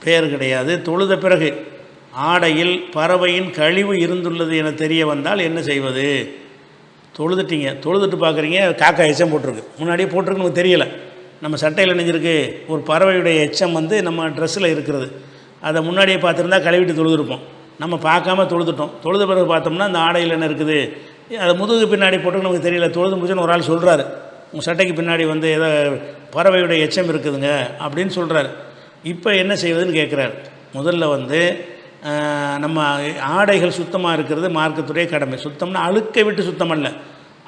பெயர் கிடையாது. தொழுத பிறகு ஆடையில் பறவையின் கழிவு இருந்துள்ளது என தெரிய வந்தால் என்ன செய்வது? தொழுதுட்டீங்க, தொழுதுட்டு பார்க்குறீங்க காக்கா எச்சம் போட்டிருக்கு, முன்னாடியே போட்டிருக்கு, நமக்கு தெரியலை. நம்ம சட்டையில் நெஞ்சிருக்கு ஒரு பறவையுடைய எச்சம் நம்ம ட்ரெஸ்ஸில் இருக்கிறது. அதை முன்னாடியே பார்த்துருந்தா கழுவிட்டு தொழுதுருப்போம். நம்ம பார்க்காம தொழுதுட்டோம். தொழுத பிறகு பார்த்தோம்னா அந்த ஆடையில் என்ன இருக்குது, அதை முதுகு பின்னாடி போட்டு நமக்கு தெரியல. தொழுது முடிச்சுன்னு ஒரு ஆள் சொல்கிறாரு, உங்கள் சட்டைக்கு பின்னாடி ஏதோ பறவையுடைய எச்சம் இருக்குதுங்க அப்படின்னு சொல்கிறாரு. இப்போ என்ன செய்வதுன்னு கேட்குறாரு. முதல்ல நம்ம ஆடைகள் சுத்தமாக இருக்கிறது மார்க்கத்துடைய கடமை. சுத்தம்னா அழுக்கை விட்டு சுத்தம் அல்ல,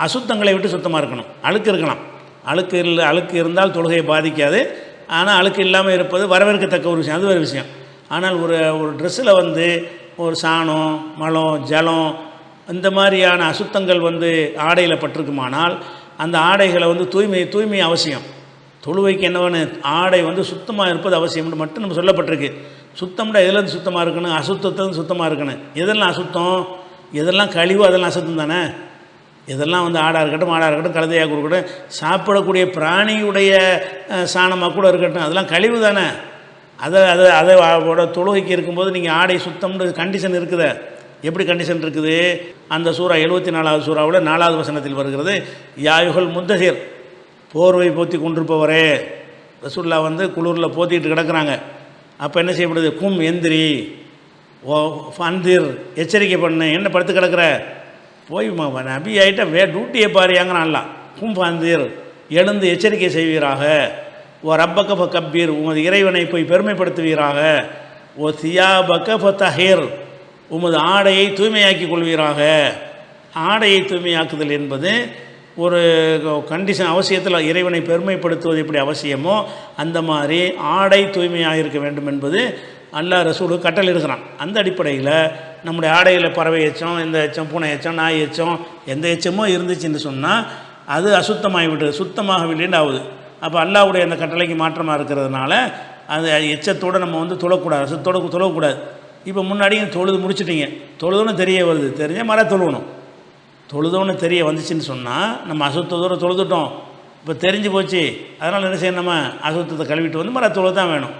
அசுத்தங்களை விட்டு சுத்தமாக இருக்கணும். அழுக்கு இருக்கலாம், அழுக்கு இருந்தால் தொழுகையை பாதிக்காது. ஆனால் அழுக்கு இல்லாமல் இருப்பது வரவேற்கத்தக்க ஒரு விஷயம், அது வேறு விஷயம். ஆனால் ஒரு ட்ரெஸ்ஸில் ஒரு சாணம், மலம், ஜலம் இந்த மாதிரியான அசுத்தங்கள் ஆடையில் பட்டிருக்குமானால் அந்த ஆடைகளை தூய்மை அவசியம். தொழுவைக்கு என்னவென்னு ஆடை சுத்தமாக இருப்பது அவசியம்னு மட்டும் நம்ம சொல்லப்பட்டிருக்கு. சுத்தம்னா எதுலேருந்து சுத்தமாக இருக்கணும்? அசுத்தத்துலேருந்து சுத்தமாக இருக்கணும். எதெல்லாம் அசுத்தம், எதெல்லாம் கழிவு, அதெல்லாம் அசுத்தம் தானே. இதெல்லாம் ஆடாக இருக்கட்டும், மாடாக இருக்கட்டும், கழுதையாக இருக்கட்டும், சாப்பிடக்கூடிய பிராணியுடைய சாணமாக கூட இருக்கட்டும், அதெல்லாம் கழிவு தானே. அதோட தொழுகைக்கு இருக்கும்போது நீங்கள் ஆடை சுத்தம்னு கண்டிஷன் இருக்குது. எப்படி கண்டிஷன் இருக்குது? அந்த சூறா 74வது சூறாவில் 4வது வசனத்தில் வருகிறது, யாயுகள் முத்தசிர், போர்வை போற்றி கொண்டிருப்பவரே. ரசூல்லா குளிரில் போத்திட்டு கிடக்கிறாங்க. அப்போ என்ன செய்யப்படுது? கும் எந்திரி, ஃபந்திர், எச்சரிக்கை பண்ணு. என்ன படுத்து கிடக்கிற, போய் நபி ஆகிட்ட டியூட்டியை பாரியாங்கிறான்ல. கும் ஃபந்திர், எழுந்து எச்சரிக்கை செய்வீராக. ஓ ரப்பக்க ஃப கப்பீர், உமது இறைவனை போய் பெருமைப்படுத்துவீராக. ஓ சியாபக்க ஃப தஹீர், உமது ஆடையை தூய்மையாக்கி கொள்வீராக. ஆடையை தூய்மையாக்குதல் என்பது ஒரு கண்டிஷன், அவசியத்தில் இறைவனை பெருமைப்படுத்துவது எப்படி அவசியமோ அந்த மாதிரி ஆடை தூய்மையாக இருக்க வேண்டும் என்பது அல்லாஹ் ரசூலுக்கு கட்டளை இருக்கிறான். அந்த அடிப்படையில் நம்முடைய ஆடையில் பறவை எச்சம், எந்த எச்சம், பூனை எச்சம், நாய் எச்சம், எந்த எச்சமோ இருந்துச்சுன்னு சொன்னால் அது அசுத்தமாகிவிட்டது, சுத்தமாகவில்லைன்னு ஆகுது. அப்போ அல்லாஹ்வுடைய அந்த கட்டளைக்கு மாற்றமாக இருக்கிறதுனால அந்த எச்சத்தோடு நம்ம தொழக்கூடாது, அசுத்தோடு தொழக்கூடாது. இப்போ முன்னாடியும் தொழுது முடிச்சிட்டிங்க, தொழுதுன்னு தெரிய வருது, தெரிஞ்சால் தொழுவணும். தொழுதோன்னு தெரிய வந்துச்சுன்னு சொன்னால் நம்ம அசுத்தத்தோடு தொழுதுட்டோம், இப்போ தெரிஞ்சு போச்சு. அதனால் என்ன செய்யணும், நம்ம அசுத்தத்தை கழுவிட்டு தொழுது தான் வேணும்.